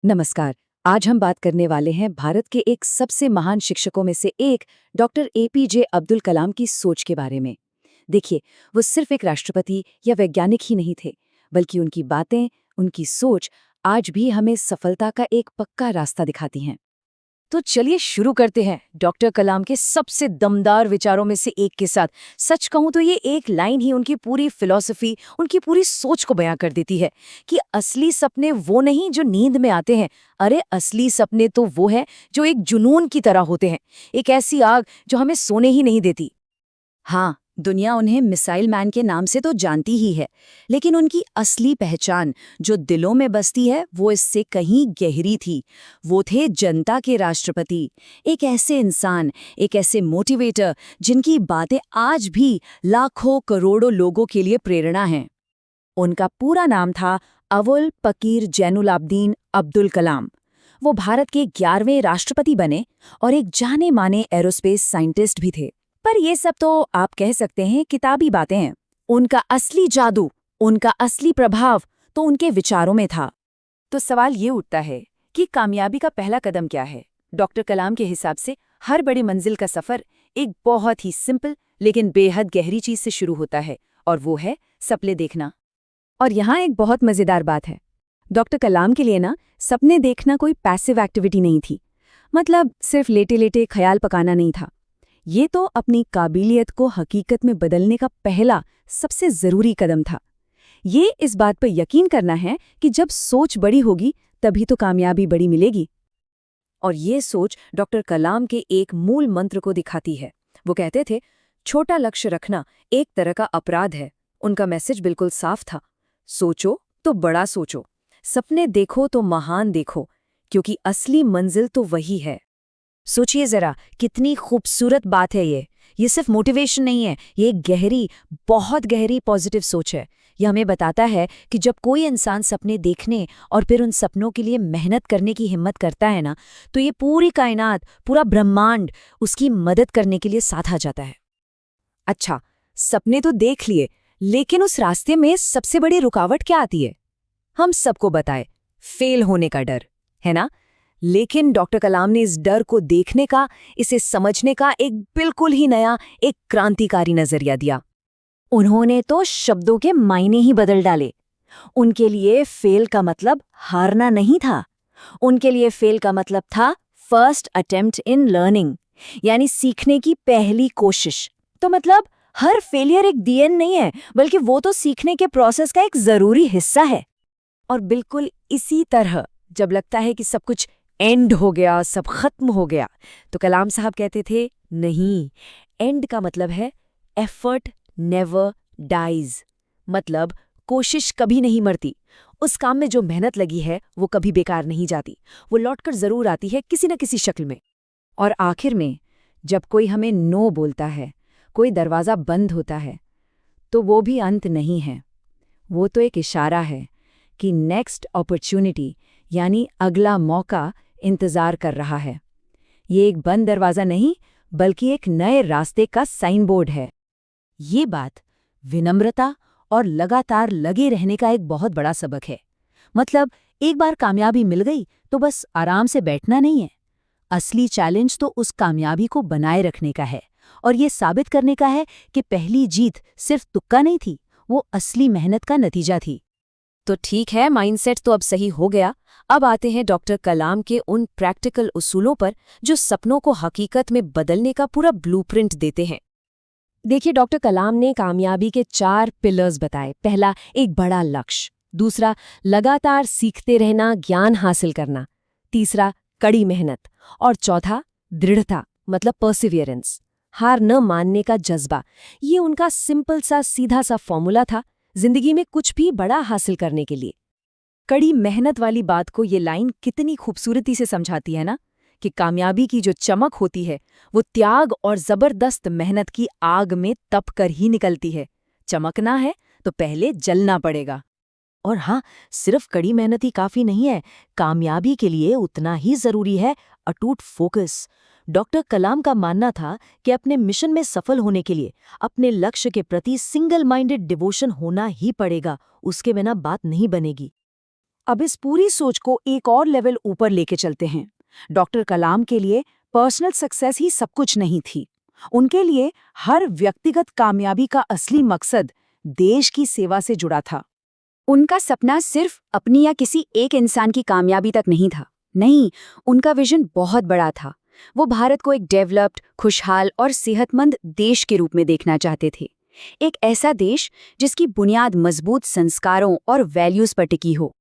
नमस्कार। आज हम बात करने वाले हैं भारत के एक सबसे महान शिक्षकों में से एक डॉक्टर एपीजे अब्दुल कलाम की सोच के बारे में। देखिए, वो सिर्फ एक राष्ट्रपति या वैज्ञानिक ही नहीं थे, बल्कि उनकी बातें, उनकी सोच आज भी हमें सफलता का एक पक्का रास्ता दिखाती हैं। तो चलिए शुरू करते हैं डॉक्टर कलाम के सबसे दमदार विचारों में से एक के साथ। सच कहूं तो ये एक लाइन ही उनकी पूरी फिलॉसफी, उनकी पूरी सोच को बयां कर देती है कि असली सपने वो नहीं जो नींद में आते हैं। अरे असली सपने तो वो है जो एक जुनून की तरह होते हैं, एक ऐसी आग जो हमें सोने ही नहीं देती। हाँ, दुनिया उन्हें मिसाइल मैन के नाम से तो जानती ही है, लेकिन उनकी असली पहचान जो दिलों में बसती है वो इससे कहीं गहरी थी। वो थे जनता के राष्ट्रपति, एक ऐसे इंसान, एक ऐसे मोटिवेटर जिनकी बातें आज भी लाखों करोड़ों लोगों के लिए प्रेरणा हैं। उनका पूरा नाम था अवुल पकीर जैनुलाब्दीन अब्दुल कलाम। वो भारत के 11वें राष्ट्रपति बने और एक जाने माने एरोस्पेस साइंटिस्ट भी थे। पर ये सब तो आप कह सकते हैं किताबी बातें हैं। उनका असली जादू, उनका असली प्रभाव तो उनके विचारों में था। तो सवाल ये उठता है कि कामयाबी का पहला कदम क्या है? डॉक्टर कलाम के हिसाब से हर बड़ी मंजिल का सफर एक बहुत ही सिंपल लेकिन बेहद गहरी चीज से शुरू होता है, और वो है सपने देखना। और यहाँ एक बहुत मजेदार बात है। डॉक्टर कलाम के लिए ना सपने देखना कोई पैसिव एक्टिविटी नहीं थी। मतलब सिर्फ लेटे लेटे ख्याल पकाना नहीं था। ये तो अपनी काबिलियत को हकीकत में बदलने का पहला सबसे जरूरी कदम था। ये इस बात पर यकीन करना है कि जब सोच बड़ी होगी तभी तो कामयाबी बड़ी मिलेगी। और ये सोच डॉक्टर कलाम के एक मूल मंत्र को दिखाती है। वो कहते थे, छोटा लक्ष्य रखना एक तरह का अपराध है। उनका मैसेज बिल्कुल साफ था, सोचो तो बड़ा सोचो, सपने देखो तो महान देखो, क्योंकि असली मंजिल तो वही है। सोचिए जरा, कितनी खूबसूरत बात है ये सिर्फ मोटिवेशन नहीं है, ये एक गहरी, बहुत गहरी पॉजिटिव सोच है। यह हमें बताता है कि जब कोई इंसान सपने देखने और फिर उन सपनों के लिए मेहनत करने की हिम्मत करता है ना, तो ये पूरी कायनात, पूरा ब्रह्मांड उसकी मदद करने के लिए साथ आ जाता है। अच्छा, सपने तो देख लिए, लेकिन उस रास्ते में सबसे बड़ी रुकावट क्या आती है? हम सबको बताए, फेल होने का डर, है ना? लेकिन डॉक्टर कलाम ने इस डर को देखने का, इसे समझने का एक बिल्कुल ही नया, एक क्रांतिकारी नजरिया दिया। उन्होंने तो शब्दों के मायने ही बदल डाले। उनके लिए फेल का मतलब हारना नहीं था। उनके लिए फेल का मतलब था फर्स्ट अटेम्प्ट इन लर्निंग, यानी सीखने की पहली कोशिश। तो मतलब हर फेलियर एक दी एंड नहीं है, बल्कि वो तो सीखने के प्रोसेस का एक जरूरी हिस्सा है। और बिल्कुल इसी तरह जब लगता है कि सब कुछ एंड हो गया, सब खत्म हो गया, तो कलाम साहब कहते थे, नहीं, एंड का मतलब है एफर्ट नेवर डाइज। मतलब कोशिश कभी नहीं मरती। उस काम में जो मेहनत लगी है वो कभी बेकार नहीं जाती, वो लौटकर जरूर आती है किसी न किसी शक्ल में। और आखिर में जब कोई हमें नो बोलता है, कोई दरवाज़ा बंद होता है, तो वो भी अंत नहीं है। वो तो एक इशारा है कि नेक्स्ट अपॉर्चुनिटी, यानी अगला मौका इंतजार कर रहा है। ये एक बंद दरवाजा नहीं, बल्कि एक नए रास्ते का साइन बोर्ड है। ये बात विनम्रता और लगातार लगे रहने का एक बहुत बड़ा सबक है। मतलब एक बार कामयाबी मिल गई तो बस आराम से बैठना नहीं है। असली चैलेंज तो उस कामयाबी को बनाए रखने का है, और ये साबित करने का है कि पहली जीत सिर्फ तुक्का नहीं थी, वो असली मेहनत का नतीजा थी। तो ठीक है, माइंडसेट तो अब सही हो गया। अब आते हैं डॉक्टर कलाम के उन प्रैक्टिकल उसूलों पर जो सपनों को हकीकत में बदलने का पूरा ब्लूप्रिंट देते हैं। देखिए, डॉक्टर कलाम ने कामयाबी के 4 पिलर्स बताए। पहला, एक बड़ा लक्ष्य। दूसरा, लगातार सीखते रहना, ज्ञान हासिल करना। तीसरा, कड़ी मेहनत। और चौथा, दृढ़ता, मतलब परसिवियरेंस, हार न मानने का जज्बा। ये उनका सिंपल सा, सीधा सा फॉर्मूला था जिंदगी में कुछ भी बड़ा हासिल करने के लिए। कड़ी मेहनत वाली बात को ये लाइन कितनी खूबसूरती से समझाती है ना, कि कामयाबी की जो चमक होती है वो त्याग और जबरदस्त मेहनत की आग में तप कर ही निकलती है। चमकना है तो पहले जलना पड़ेगा। और हाँ, सिर्फ कड़ी मेहनत ही काफी नहीं है, कामयाबी के लिए उतना ही जरूरी है अटूट फोकस। डॉक्टर कलाम का मानना था कि अपने मिशन में सफल होने के लिए अपने लक्ष्य के प्रति सिंगल माइंडेड डिवोशन होना ही पड़ेगा, उसके बिना बात नहीं बनेगी। अब इस पूरी सोच को एक और लेवल ऊपर लेके चलते हैं। डॉक्टर कलाम के लिए पर्सनल सक्सेस ही सब कुछ नहीं थी। उनके लिए हर व्यक्तिगत कामयाबी का असली मकसद देश की सेवा से जुड़ा था। उनका सपना सिर्फ अपनी या किसी एक इंसान की कामयाबी तक नहीं था। नहीं, उनका विजन बहुत बड़ा था। वो भारत को एक डेवलप्ड, खुशहाल और सेहतमंद देश के रूप में देखना चाहते थे। एक ऐसा देश जिसकी बुनियाद मजबूत संस्कारों और वैल्यूज पर टिकी हो।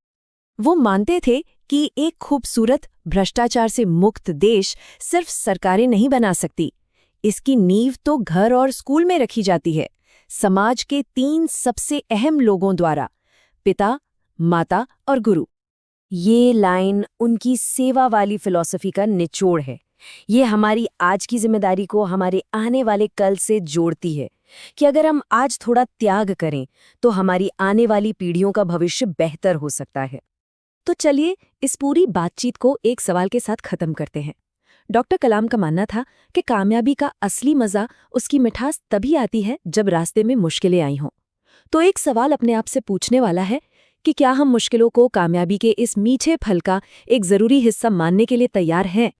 वो मानते थे कि एक खूबसूरत, भ्रष्टाचार से मुक्त देश सिर्फ सरकारें नहीं बना सकती। इसकी नींव तो घर और स्कूल में रखी जाती है, समाज के 3 सबसे अहम लोगों द्वारा: पिता, माता और गुरु। ये लाइन उनकी सेवा वाली फिलॉसफी का निचोड़ है। ये हमारी आज की जिम्मेदारी को हमारे आने वाले कल से जोड़ती है कि अगर हम आज थोड़ा त्याग करें तो हमारी आने वाली पीढ़ियों का भविष्य बेहतर हो सकता है। तो चलिए इस पूरी बातचीत को एक सवाल के साथ खत्म करते हैं। डॉक्टर कलाम का मानना था कि कामयाबी का असली मजा, उसकी मिठास तभी आती है जब रास्ते में मुश्किलें आई हों। तो एक सवाल अपने आप से पूछने वाला है कि क्या हम मुश्किलों को कामयाबी के इस मीठे फल का एक जरूरी हिस्सा मानने के लिए तैयार हैं?